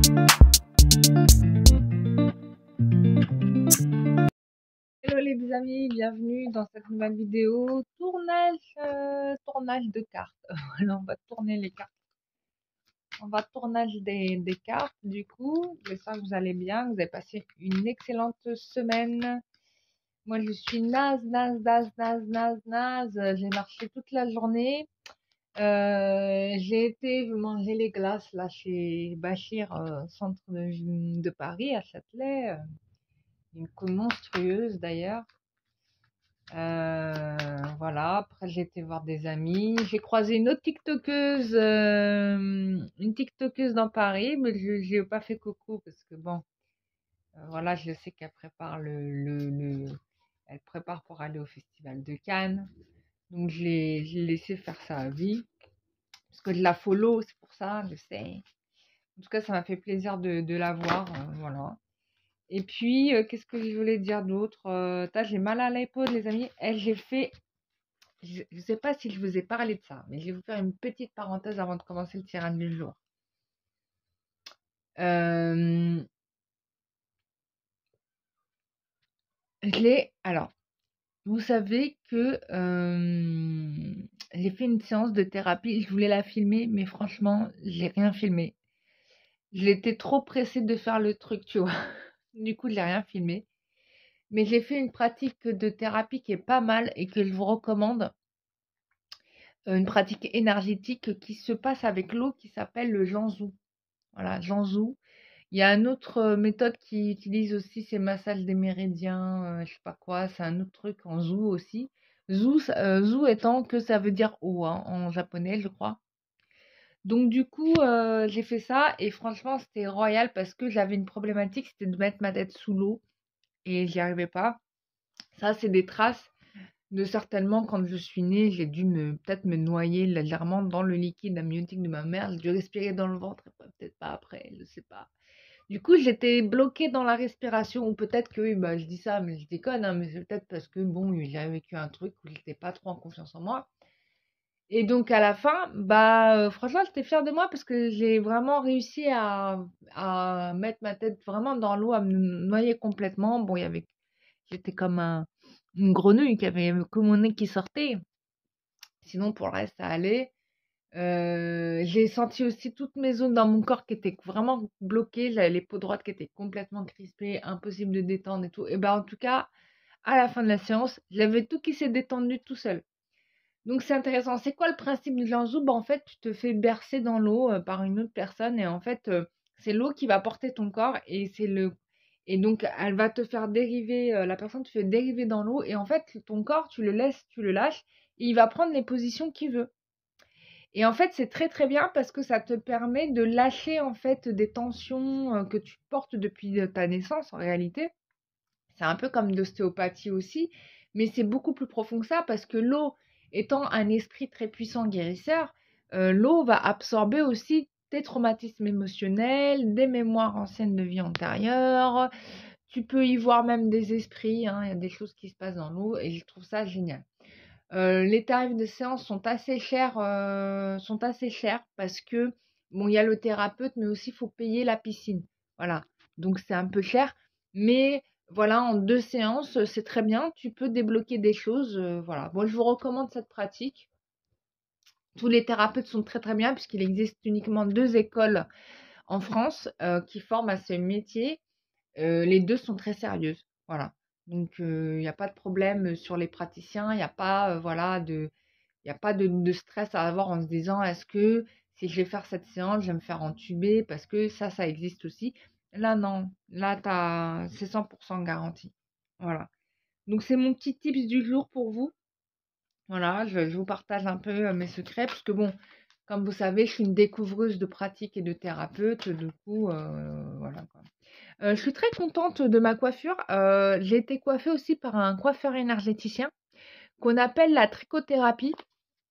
Hello les amis, bienvenue dans cette nouvelle vidéo. Tournage de cartes. Voilà, on va tourner les cartes. On va tournage des cartes. Du coup, j'espère que vous allez bien, que vous avez passé une excellente semaine. Moi, je suis naze. J'ai marché toute la journée. J'ai été manger les glaces là chez Bachir, centre de Paris, à Châtelet. Une queue monstrueuse d'ailleurs. Voilà, après j'ai été voir des amis. J'ai croisé une autre TikTokeuse dans Paris, mais je lui ai pas fait coucou parce que bon, voilà, je sais qu'elle prépare elle prépare pour aller au festival de Cannes. Donc je l'ai laissé faire sa vie parce que je la follow, c'est pour ça, je sais. En tout cas, ça m'a fait plaisir de la voir, voilà. Et puis, qu'est-ce que je voulais dire d'autre? J'ai mal à l'épaule, les amis. Je ne sais pas si je vous ai parlé de ça, mais je vais vous faire une petite parenthèse avant de commencer le tirage du jour. Euh, alors, vous savez que j'ai fait une séance de thérapie. Je voulais la filmer, mais franchement, j'ai rien filmé. J'étais trop pressée de faire le truc, tu vois. Du coup, j'ai rien filmé. Mais j'ai fait une pratique de thérapie qui est pas mal et que je vous recommande. Une pratique énergétique qui se passe avec l'eau qui s'appelle le Janzhou. Voilà, Janzhou. Il y a une autre méthode qui utilise aussi ces massages des méridiens, je sais pas quoi, c'est un autre truc en Zhou aussi. Zhou étant que ça veut dire eau hein, en japonais, je crois. Donc du coup, j'ai fait ça et franchement, c'était royal parce que j'avais une problématique, c'était de mettre ma tête sous l'eau et j'y arrivais pas. Ça, c'est des traces de certainement quand je suis née, j'ai dû peut-être me noyer légèrement dans le liquide amniotique de ma mère. J'ai dû respirer dans le ventre, peut-être pas après, je sais pas. Du coup, j'étais bloquée dans la respiration, ou peut-être que, oui, bah, je dis ça, mais je déconne, hein, mais c'est peut-être parce que, bon, j'avais vécu un truc où j'étais pas trop en confiance en moi. Et donc, à la fin, bah, franchement, j'étais fière de moi parce que j'ai vraiment réussi à mettre ma tête vraiment dans l'eau, à me noyer complètement. Bon, j'étais comme une grenouille qui avait que mon nez qui sortait. Sinon, pour le reste, ça allait. J'ai senti aussi toutes mes zones dans mon corps qui étaient vraiment bloquées. J'avais les peaux droites qui étaient complètement crispées, impossible de détendre et tout. Et ben en tout cas, à la fin de la séance, j'avais tout qui s'est détendu tout seul. Donc c'est intéressant. C'est quoi le principe du Jiangsu? En fait, tu te fais bercer dans l'eau par une autre personne et en fait, c'est l'eau qui va porter ton corps et donc elle va te faire dériver, la personne te fait dériver dans l'eau et en fait, ton corps, tu le laisses, tu le lâches et il va prendre les positions qu'il veut. Et en fait, c'est très très bien parce que ça te permet de lâcher en fait des tensions que tu portes depuis ta naissance en réalité. C'est un peu comme l'ostéopathie aussi, mais c'est beaucoup plus profond que ça parce que l'eau étant un esprit très puissant guérisseur, l'eau va absorber aussi tes traumatismes émotionnels, des mémoires anciennes de vie antérieure. Tu peux y voir même des esprits, hein, il y a des choses qui se passent dans l'eau et je trouve ça génial. Les tarifs de séance sont assez chers parce que bon, il y a le thérapeute, mais aussi il faut payer la piscine. Voilà, donc c'est un peu cher, mais voilà, en 2 séances, c'est très bien. Tu peux débloquer des choses, voilà. Moi, je vous recommande cette pratique. Tous les thérapeutes sont très très bien puisqu'il existe uniquement 2 écoles en France qui forment à ce métier. Les 2 sont très sérieuses, voilà. Donc il y a pas de problème sur les praticiens, il y a pas, voilà, il y a pas de stress à avoir en se disant: «Est-ce que si je vais faire cette séance, je vais me faire entuber?» parce que ça existe aussi. Là non, là c'est 100 garanti. Voilà. Donc c'est mon petit tips du jour pour vous. Voilà, je vous partage un peu, mes secrets puisque bon, comme vous savez, je suis une découvreuse de pratiques et de thérapeutes, du coup, voilà quoi. Je suis très contente de ma coiffure. J'ai été coiffée aussi par un coiffeur énergéticien qu'on appelle la trichothérapie.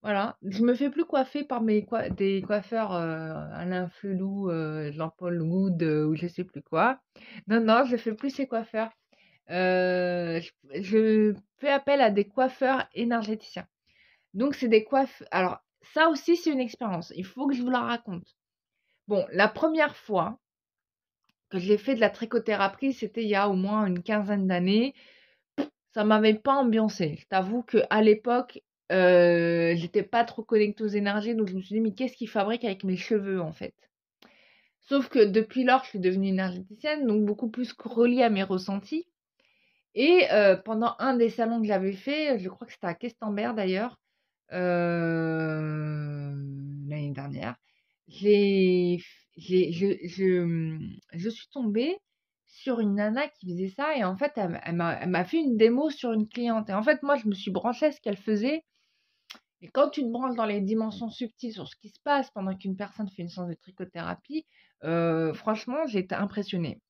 Voilà, je me fais plus coiffer par des coiffeurs, Alain Flelou, Jean-Paul Goude, ou je sais plus quoi. Non, non, je fais plus ces coiffeurs. Je fais appel à des coiffeurs énergéticiens. Donc c'est des alors ça aussi c'est une expérience, il faut que je vous la raconte. Bon, la première fois que j'ai fait de la trichothérapie, c'était il y a au moins une quinzaine d'années. Ça m'avait pas ambiancé. Je t'avoue qu'à l'époque, j'étais pas trop connectée aux énergies, donc je me suis dit: «Mais qu'est-ce qu'ils fabriquent avec mes cheveux, en fait?» Sauf que depuis lors, je suis devenue énergéticienne, donc beaucoup plus reliée à mes ressentis. Et pendant un des salons que j'avais fait, je crois que c'était à Questembert d'ailleurs, l'année dernière, j'ai j'ai je suis tombée sur une nana qui faisait ça et en fait, elle m'a fait une démo sur une cliente et en fait, moi, je me suis branchée à ce qu'elle faisait et quand tu te branches dans les dimensions subtiles sur ce qui se passe pendant qu'une personne fait une séance de trichothérapie, franchement, j'ai été impressionnée.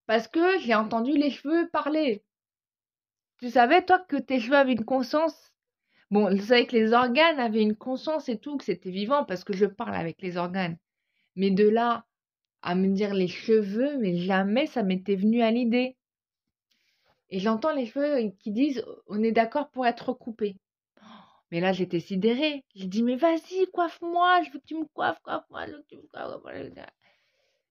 Parce que j'ai entendu les cheveux parler. Tu savais, toi, que tes cheveux avaient une conscience? Bon, je savais que les organes avaient une conscience et tout, que c'était vivant parce que je parle avec les organes. Mais de là à me dire les cheveux, mais jamais ça m'était venu à l'idée. Et j'entends les cheveux qui disent on est d'accord pour être coupés. Mais là, j'étais sidérée. J'ai dit mais vas-y, coiffe-moi, je veux que tu me coiffes, coiffe-moi, je veux que tu me coiffes.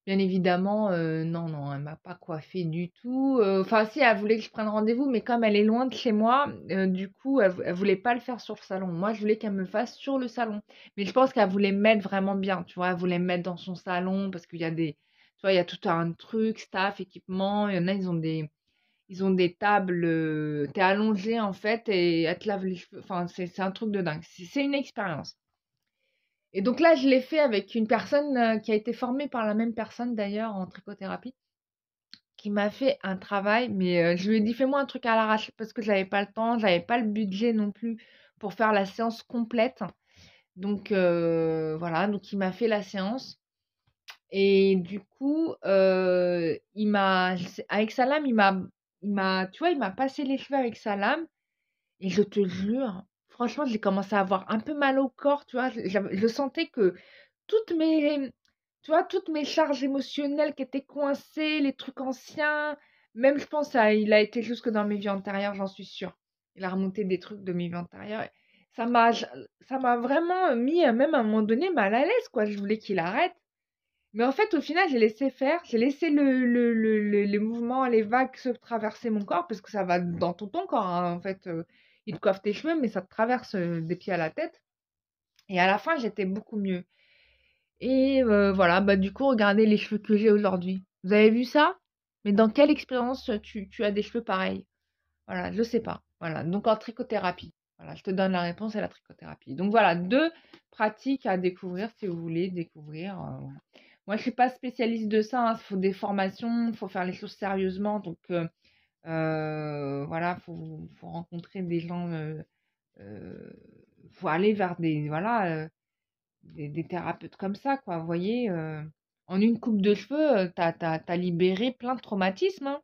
Bien évidemment, non, non, elle m'a pas coiffée du tout, enfin si, elle voulait que je prenne rendez-vous, mais comme elle est loin de chez moi, du coup, elle voulait pas le faire sur le salon. Moi, je voulais qu'elle me fasse sur le salon. Mais je pense qu'elle voulait me mettre vraiment bien, tu vois? Elle voulait me mettre dans son salon parce qu'il y a des tu vois, il y a tout un truc, staff, équipement. Il y en a, ils ont des tables, tu es allongé en fait et elle te lave les cheveux. Enfin, c'est un truc de dingue. C'est une expérience. Et donc là, je l'ai fait avec une personne qui a été formée par la même personne d'ailleurs en trichothérapie, qui m'a fait un travail, mais je lui ai dit fais-moi un truc à l'arrache parce que j'avais pas le temps, j'avais pas le budget non plus pour faire la séance complète. Donc voilà, donc il m'a fait la séance. Et du coup, avec sa lame, tu vois, il m'a passé les cheveux avec sa lame. Et je te jure, franchement, j'ai commencé à avoir un peu mal au corps, tu vois. Je sentais que toutes mes, tu vois, toutes mes charges émotionnelles qui étaient coincées, les trucs anciens, même je pense il a été jusque dans mes vies antérieures, j'en suis sûre. Il a remonté des trucs de mes vies antérieures. Ça m'a vraiment mis, même à un moment donné, mal à l'aise, quoi. Je voulais qu'il arrête. Mais en fait, au final, j'ai laissé faire. J'ai laissé les mouvements, les vagues se traverser mon corps, parce que ça va dans tout ton corps, hein, en fait. Il te coiffe tes cheveux, mais ça te traverse des pieds à la tête. Et à la fin, j'étais beaucoup mieux. Et voilà, bah du coup, regardez les cheveux que j'ai aujourd'hui. Vous avez vu ça? Mais dans quelle expérience tu as des cheveux pareils? Voilà, je sais pas. Voilà, donc en trichothérapie. Voilà, je te donne la réponse, c'est la trichothérapie. Donc voilà, 2 pratiques à découvrir si vous voulez découvrir. Voilà. Moi, je suis pas spécialiste de ça. Il faut des formations, il faut faire les choses sérieusement. Donc voilà, faut rencontrer des gens. Faut aller vers des thérapeutes comme ça, quoi. Vous voyez, en une coupe de cheveux, t'as libéré plein de traumatismes, hein.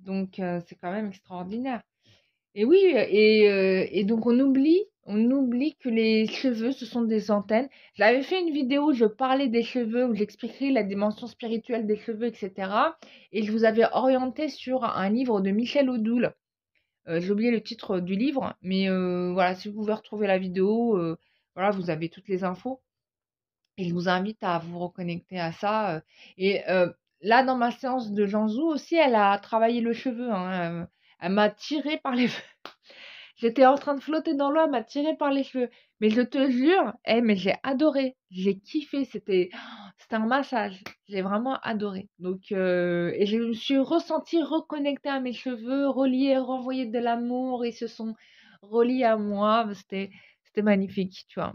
Donc, c'est quand même extraordinaire. Et oui, et donc on oublie que les cheveux, ce sont des antennes. J'avais fait une vidéo où je parlais des cheveux, où j'expliquais la dimension spirituelle des cheveux, etc. Et je vous avais orienté sur un livre de Michel Odoul. J'ai oublié le titre du livre, mais voilà, si vous pouvez retrouver la vidéo, voilà, vous avez toutes les infos. Et je vous invite à vous reconnecter à ça. Et là, dans ma séance de Janzou aussi, elle a travaillé le cheveu, hein. Elle m'a tiré par les cheveux. J'étais en train de flotter dans l'eau, elle m'a tiré par les cheveux. Mais je te jure, mais j'ai adoré. J'ai kiffé. C'était un massage. J'ai vraiment adoré. Donc, et je me suis ressentie reconnectée à mes cheveux, reliée, renvoyée de l'amour. Ils se sont reliés à moi. C'était magnifique, tu vois.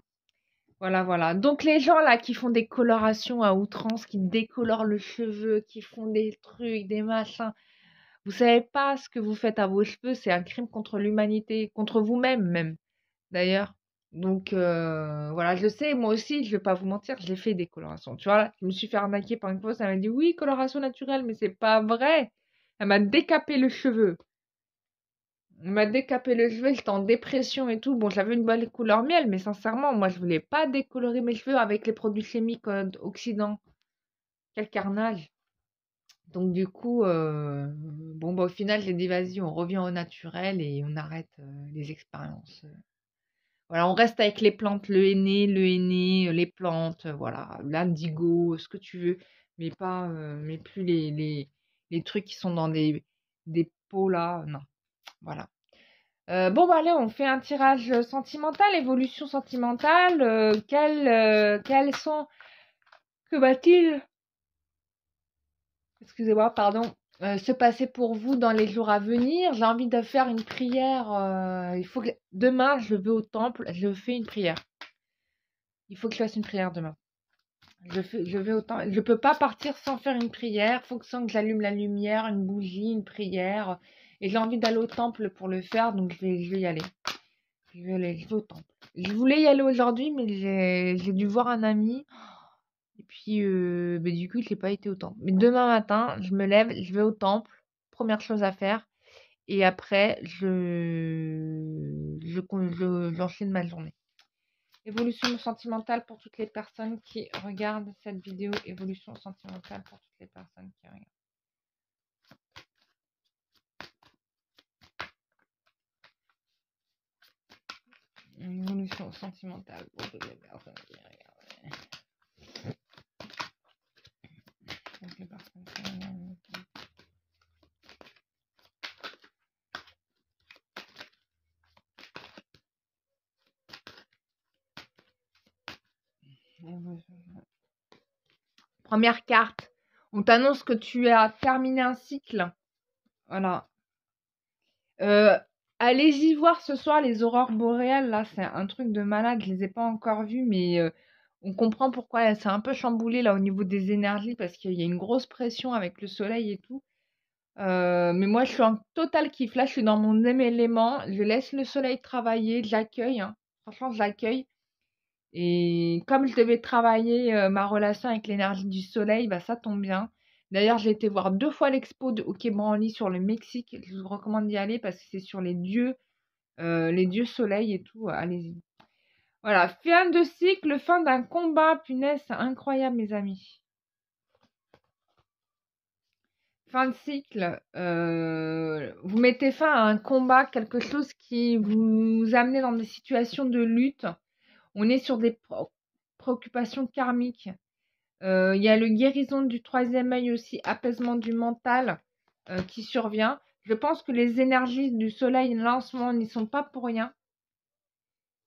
Voilà, voilà. Donc les gens là qui font des colorations à outrance, qui décolorent le cheveu, qui font des trucs, des machins, vous savez pas ce que vous faites à vos cheveux, c'est un crime contre l'humanité, contre vous-même même, d'ailleurs. Donc voilà, je sais, moi aussi, je vais pas vous mentir, j'ai fait des colorations. Tu vois, je me suis fait arnaquer par une fois, ça m'a dit oui, coloration naturelle, mais c'est pas vrai. Elle m'a décapé le cheveu. Elle m'a décapé le cheveu, j'étais en dépression et tout. Bon, j'avais une belle couleur miel, mais sincèrement, moi, je voulais pas décolorer mes cheveux avec les produits chimiques oxydants. Quel carnage. Donc, du coup, bon, bah, au final, j'ai dit, vas-y, on revient au naturel et on arrête les expériences. Voilà, on reste avec les plantes, le henné, les plantes, voilà, l'indigo, ce que tu veux. mais pas, mais plus les trucs qui sont dans des pots là, non. Voilà. Bon, bah allez, on fait un tirage sentimental, évolution sentimentale. Quels sont, que va-t-il, excusez-moi, pardon, se passer pour vous dans les jours à venir? J'ai envie de faire une prière. Il faut que demain, je vais au temple, je fais une prière. Il faut que je fasse une prière demain. Je vais au temple. Je peux pas partir sans faire une prière. Faut que j'allume la lumière, une bougie, une prière. Et j'ai envie d'aller au temple pour le faire, donc je vais y aller. Je vais au temple. Je voulais y aller aujourd'hui, mais j'ai dû voir un ami. Et puis, bah, du coup, je n'ai pas été au temple. Mais demain matin, je me lève, je vais au temple. Première chose à faire. Et après, j'enchaîne ma journée. Évolution sentimentale pour toutes les personnes qui regardent cette vidéo. Évolution sentimentale pour toutes les personnes qui regardent. Évolution sentimentale pour toutes les personnes qui regardent. Toutes les personnes qui regardent. Première carte. On t'annonce que tu as terminé un cycle. Voilà. Allez-y voir ce soir les aurores boréales. Là, c'est un truc de malade. Je les ai pas encore vues, mais on comprend pourquoi c'est un peu chamboulé là au niveau des énergies parce qu'il y a une grosse pression avec le soleil et tout. Mais moi, je suis en total kiff. Là, je suis dans mon élément. Je laisse le soleil travailler. J'accueille. Hein. Franchement, j'accueille. Et comme je devais travailler ma relation avec l'énergie du soleil, bah ça tombe bien. D'ailleurs, j'ai été voir 2 fois l'expo de Hockey Branly sur le Mexique. Je vous recommande d'y aller parce que c'est sur les dieux soleil et tout. Allez-y. Voilà, fin de cycle, fin d'un combat. Punaise, c'est incroyable, mes amis. Fin de cycle, vous mettez fin à un combat, quelque chose qui vous amenait dans des situations de lutte. On est sur des préoccupations karmiques. Il y a le guérison du 3e œil aussi, apaisement du mental qui survient. Je pense que les énergies du soleil là en ce moment n'y sont pas pour rien.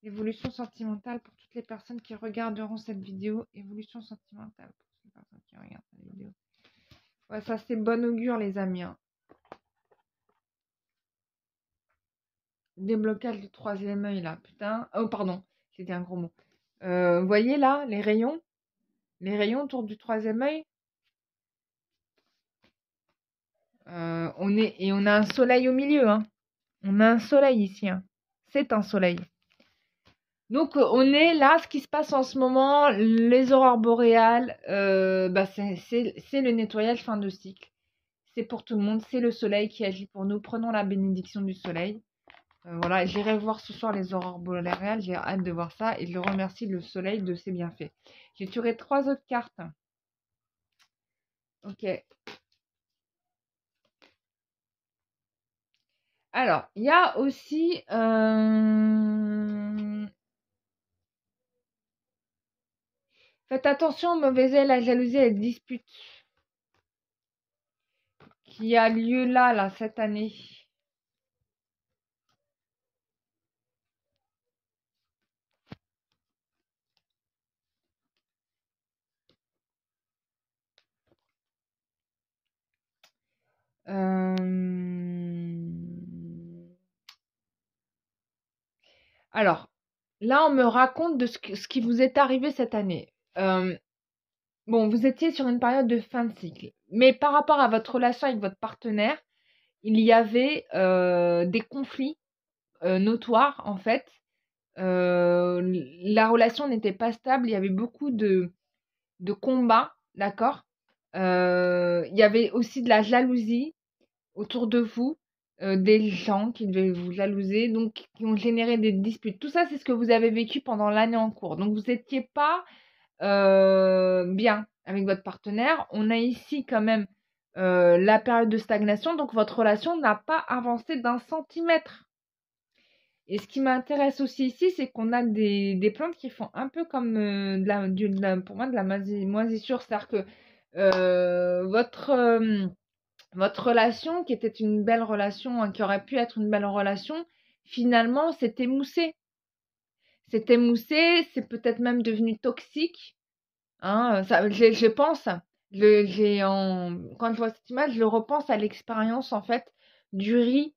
Évolution sentimentale pour toutes les personnes qui regarderont cette vidéo. Évolution sentimentale pour toutes les personnes qui regardent cette vidéo. Ouais, ça c'est bon augure les amis. Hein. Déblocage du 3e œil là, putain. Oh pardon, c'était un gros mot. Vous voyez là, les rayons autour du 3e œil. On a un soleil au milieu. Hein. On a un soleil ici. Hein. C'est un soleil. Donc, on est là, ce qui se passe en ce moment, les aurores boréales, bah, c'est le nettoyage fin de cycle. C'est pour tout le monde, c'est le soleil qui agit pour nous. Prenons la bénédiction du soleil. Voilà, j'irai voir ce soir les aurores boréales, j'ai hâte de voir ça et je remercie le soleil de ses bienfaits. J'ai tiré 3 autres cartes. Ok. Alors, il y a aussi... Faites attention au mauvais œil, la jalousie et la dispute qui a lieu là, cette année. Alors, là, on me raconte de ce qui vous est arrivé cette année. Bon, vous étiez sur une période de fin de cycle, mais par rapport à votre relation avec votre partenaire, il y avait des conflits notoires en fait. La relation n'était pas stable, il y avait beaucoup de combats, d'accord. Il y avait aussi de la jalousie autour de vous, des gens qui devaient vous jalouser, donc qui ont généré des disputes. Tout ça, c'est ce que vous avez vécu pendant l'année en cours. Donc vous n'étiez pas bien avec votre partenaire. On a ici quand même la période de stagnation, donc votre relation n'a pas avancé d'un centimètre. Et ce qui m'intéresse aussi ici, c'est qu'on a des plantes qui font un peu comme pour moi de la moisissure. C'est-à-dire que Votre relation, qui était une belle relation, hein, qui aurait pu être une belle relation, finalement, s'est émoussée. C'est émoussé, c'est peut-être même devenu toxique. Hein, ça, je pense, quand je vois cette image, je repense à l'expérience en fait du riz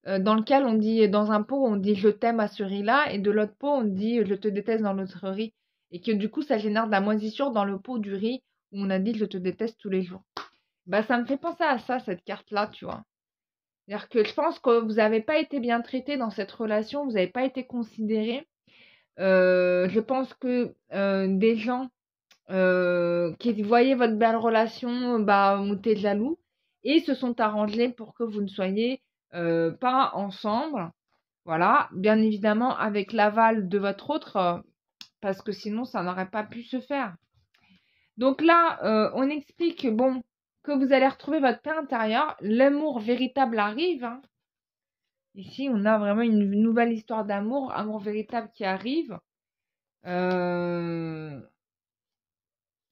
dans lequel on dit, dans un pot, on dit je t'aime à ce riz-là, et de l'autre pot, on dit je te déteste dans l'autre riz. Et que du coup, ça génère de la moisissure dans le pot du riz où on a dit je te déteste tous les jours. Bah, ça me fait penser à ça, cette carte-là, tu vois. C'est-à-dire que je pense que vous n'avez pas été bien traité dans cette relation, vous n'avez pas été considéré. Je pense que des gens qui voyaient votre belle relation, bah, ont été jaloux et se sont arrangés pour que vous ne soyez pas ensemble. Voilà, bien évidemment avec l'aval de votre autre, parce que sinon ça n'aurait pas pu se faire. Donc là, on explique bon que vous allez retrouver votre paix intérieure, l'amour véritable arrive. Hein. Ici, on a vraiment une nouvelle histoire d'amour, amour véritable qui arrive.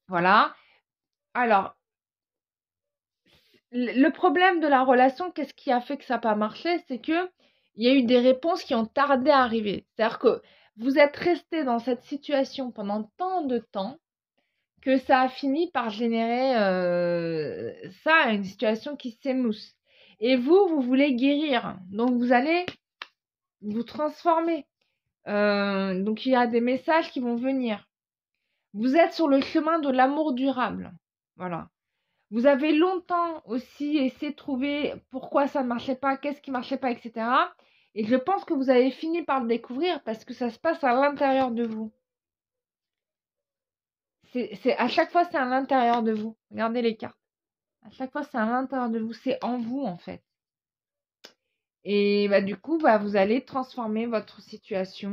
Voilà. Alors, le problème de la relation, qu'est-ce qui a fait que ça n'a pas marché? C'est que il y a eu des réponses qui ont tardé à arriver. C'est-à-dire que vous êtes resté dans cette situation pendant tant de temps que ça a fini par générer ça, une situation qui s'émousse. Et vous voulez guérir. Donc vous allez vous transformer. Donc il y a des messages qui vont venir. Vous êtes sur le chemin de l'amour durable. Voilà. Vous avez longtemps aussi essayé de trouver pourquoi ça ne marchait pas, qu'est-ce qui ne marchait pas, etc. Et je pense que vous avez fini par le découvrir parce que ça se passe à l'intérieur de vous. À chaque fois, c'est à l'intérieur de vous. Regardez les cartes. À chaque fois, c'est à l'intérieur de vous. C'est en vous, en fait. Et bah, du coup, bah, vous allez transformer votre situation.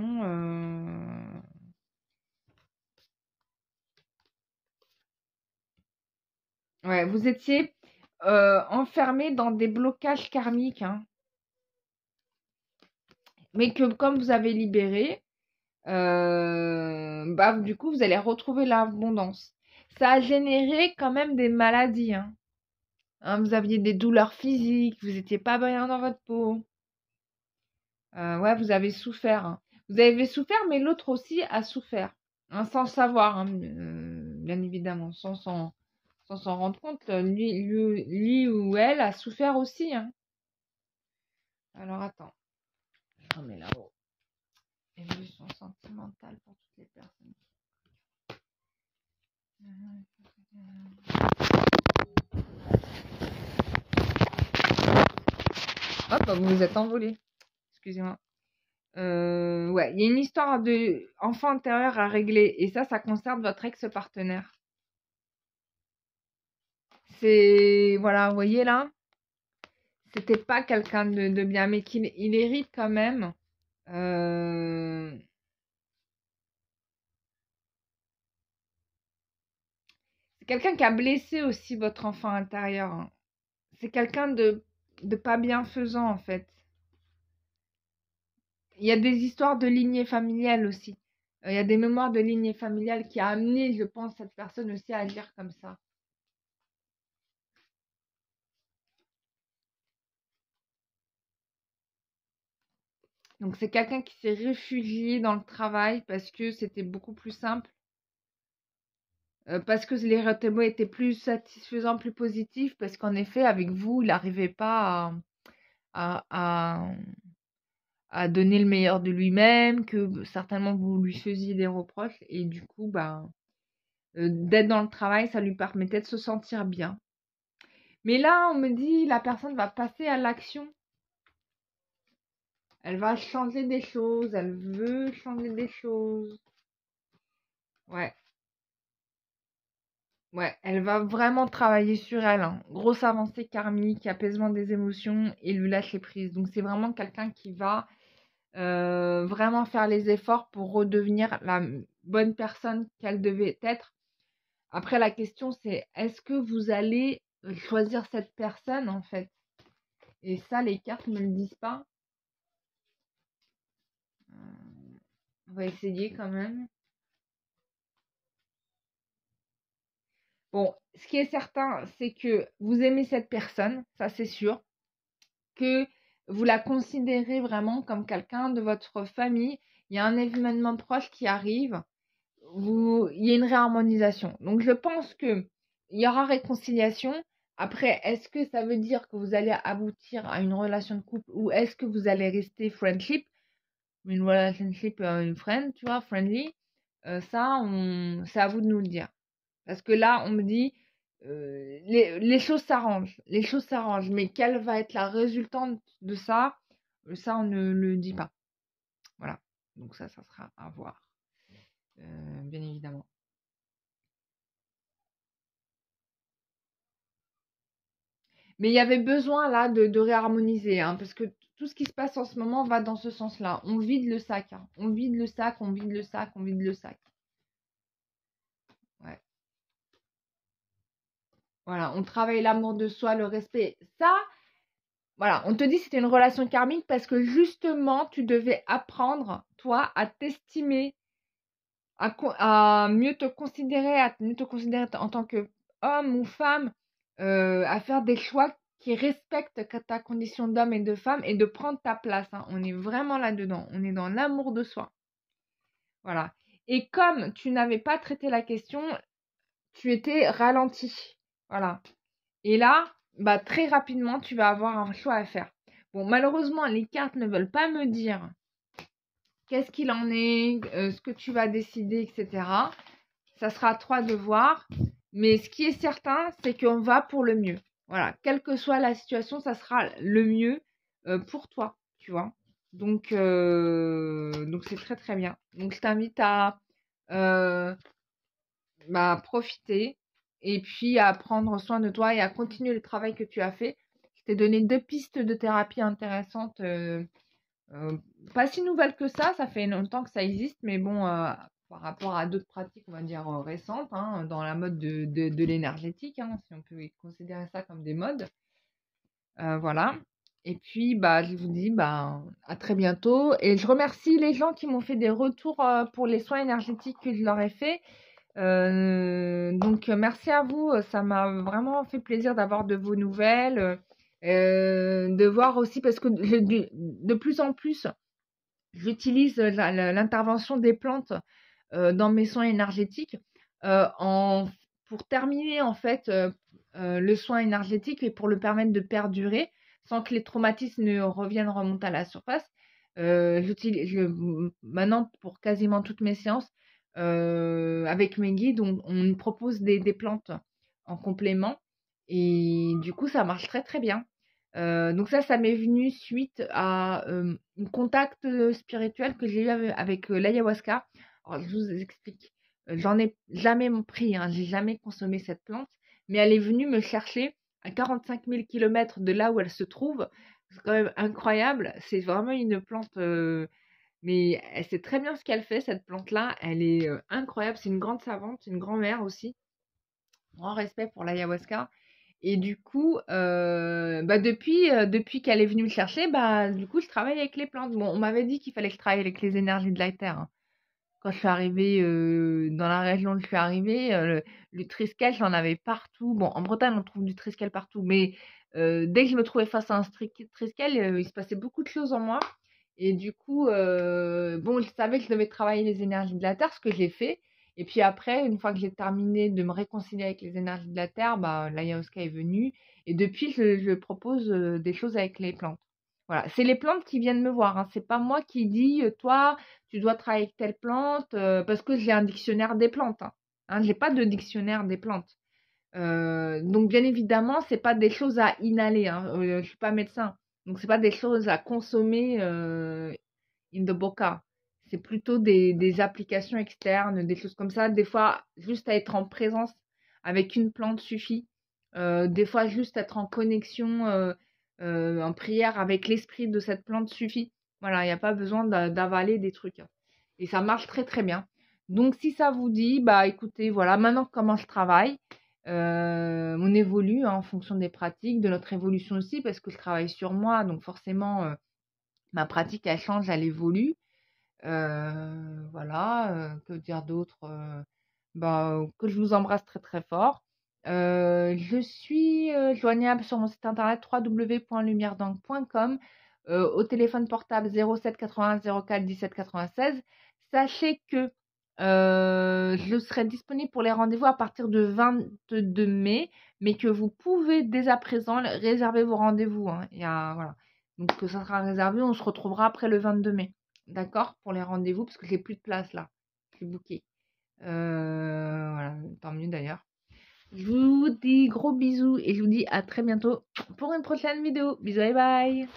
Ouais, vous étiez enfermé dans des blocages karmiques. Hein. Mais que comme vous avez libéré, bah, du coup, vous allez retrouver l'abondance. Ça a généré quand même des maladies. Hein. Hein, vous aviez des douleurs physiques, vous n'étiez pas bien dans votre peau. Ouais, vous avez souffert. Hein. Vous avez souffert, mais l'autre aussi a souffert. Hein, sans le savoir, hein, bien évidemment, sans s'en rendre compte. Lui ou elle a souffert aussi. Hein. Alors attends, je remets là-haut. Évolution sentimentale pour toutes les personnes. Hop, vous vous êtes envolé. Excusez-moi. Ouais, il y a une histoire de enfant intérieur à régler. Et ça concerne votre ex-partenaire. C'est, voilà, vous voyez là, c'était pas quelqu'un de bien, mais il hérite quand même. euh, c'est quelqu'un qui a blessé aussi votre enfant intérieur. Hein. C'est quelqu'un de pas bienfaisant en fait. Il y a des histoires de lignée familiale aussi. Il y a des mémoires de lignée familiale qui a amené, je pense, cette personne aussi à agir comme ça. Donc c'est quelqu'un qui s'est réfugié dans le travail parce que c'était beaucoup plus simple, parce que les résultats étaient plus satisfaisants, plus positifs, parce qu'en effet, avec vous, il n'arrivait pas à, à, à donner le meilleur de lui-même, que certainement vous lui faisiez des reproches, et du coup, bah, d'être dans le travail, ça lui permettait de se sentir bien. Mais là, on me dit, la personne va passer à l'action. Elle va changer des choses, elle veut changer des choses. Ouais. Ouais, elle va vraiment travailler sur elle. Hein. Grosse avancée karmique, apaisement des émotions et lui lâcher prise. Donc c'est vraiment quelqu'un qui va vraiment faire les efforts pour redevenir la bonne personne qu'elle devait être. Après la question c'est est-ce que vous allez choisir cette personne en fait? Et ça les cartes ne le disent pas. On va essayer quand même. Bon, ce qui est certain, c'est que vous aimez cette personne, ça c'est sûr, que vous la considérez vraiment comme quelqu'un de votre famille. Il y a un événement proche qui arrive, il y a une réharmonisation. Donc je pense que il y aura réconciliation. Après, est-ce que ça veut dire que vous allez aboutir à une relation de couple ou est-ce que vous allez rester friendship, une relationship, une friend, tu vois, friendly? C'est à vous de nous le dire. Parce que là, on me dit, les choses s'arrangent, les choses s'arrangent, mais quelle va être la résultante de ça? Ça, on ne le dit pas. Voilà. Donc ça sera à voir, bien évidemment. Mais il y avait besoin là de réharmoniser, hein, parce que tout ce qui se passe en ce moment va dans ce sens-là. On vide le sac, hein. On vide le sac, on vide le sac, on vide le sac. Ouais. Voilà, on travaille l'amour de soi, le respect. Ça, voilà, on te dit que c'était une relation karmique parce que justement, tu devais apprendre, toi, à t'estimer, à mieux te considérer, en tant que homme ou femme, à faire des choix qui respectent ta condition d'homme et de femme et de prendre ta place, hein. On est vraiment là-dedans. On est dans l'amour de soi. Voilà. Et comme tu n'avais pas traité la question, tu étais ralenti. Voilà. Et là, bah, très rapidement, tu vas avoir un choix à faire. Bon, malheureusement, les cartes ne veulent pas me dire qu'est-ce qu'il en est, ce que tu vas décider, etc. Ça sera à toi de voir. Mais ce qui est certain, c'est qu'on va pour le mieux. Voilà, quelle que soit la situation, ça sera le mieux pour toi, tu vois. Donc c'est très très bien. Donc je t'invite à euh, profiter et puis à prendre soin de toi et à continuer le travail que tu as fait. Je t'ai donné 2 pistes de thérapie intéressantes, euh, pas si nouvelles que ça fait longtemps que ça existe, mais bon, par rapport à d'autres pratiques, on va dire récentes, hein, dans la mode de l'énergétique, hein, si on peut considérer ça comme des modes. Voilà. Et puis, bah, je vous dis bah, à très bientôt. Et je remercie les gens qui m'ont fait des retours pour les soins énergétiques que je leur ai fait. Donc merci à vous, ça m'a vraiment fait plaisir d'avoir de vos nouvelles, de voir aussi parce que de plus en plus, j'utilise l'intervention des plantes dans mes soins énergétiques pour terminer en fait le soin énergétique et pour le permettre de perdurer sans que les traumatismes ne remontent à la surface. Maintenant pour quasiment toutes mes séances avec mes guides, on me propose des plantes en complément et du coup ça marche très très bien. Donc ça m'est venu suite à un contact spirituel que j'ai eu avec l'ayahuasca. Alors, je vous explique. J'en ai jamais pris, hein, j'ai jamais consommé cette plante, mais elle est venue me chercher à 45 000 kilomètres de là où elle se trouve. C'est quand même incroyable. C'est vraiment une plante, mais elle sait très bien ce qu'elle fait, cette plante-là. Elle est incroyable. C'est une grande savante, une grand-mère aussi. Grand respect pour l'ayahuasca. Et du coup, depuis qu'elle est venue me chercher, du coup, je travaille avec les plantes. Bon, on m'avait dit qu'il fallait que je travaille avec les énergies de la terre, hein. Quand je suis arrivée dans la région où je suis arrivée, le triskel, j'en avais partout. Bon, en Bretagne, on trouve du triskel partout, mais dès que je me trouvais face à un triskel, il se passait beaucoup de choses en moi. Et du coup, bon, je savais que je devais travailler les énergies de la terre, ce que j'ai fait. Et puis après, une fois que j'ai terminé de me réconcilier avec les énergies de la terre, l'ayahuasca est venue. Et depuis, je propose des choses avec les plantes. Voilà, c'est les plantes qui viennent me voir, hein. C'est pas moi qui dis, toi, tu dois travailler avec telle plante, parce que j'ai un dictionnaire des plantes, hein. Hein, j'ai pas de dictionnaire des plantes. Donc bien évidemment, c'est pas des choses à inhaler, hein. Je suis pas médecin, donc c'est pas des choses à consommer in the boca. C'est plutôt des applications externes, des choses comme ça. Des fois, juste à être en présence avec une plante suffit. Des fois, juste être en connexion, en prière avec l'esprit de cette plante suffit. Voilà, il n'y a pas besoin d'avaler des trucs. Et ça marche très très bien. Donc si ça vous dit, bah écoutez, voilà, maintenant comment je travaille. On évolue, hein, en fonction des pratiques, de notre évolution aussi, parce que je travaille sur moi, donc forcément, ma pratique, elle change, elle évolue. Voilà, que dire d'autre? Que je vous embrasse très très fort Je suis joignable sur mon site internet www.lumieredangue.com, au téléphone portable 07 81 04 17 96. Sachez que je serai disponible pour les rendez-vous à partir de 22 mai, mais que vous pouvez dès à présent réserver vos rendez-vous, hein. Voilà. Donc ça sera réservé, on se retrouvera après le 22 mai. D'accord? Pour les rendez-vous, parce que j'ai plus de place là. Je suis bookée. Voilà, tant mieux d'ailleurs. Je vous dis gros bisous et je vous dis à très bientôt pour une prochaine vidéo. Bisous, bye bye.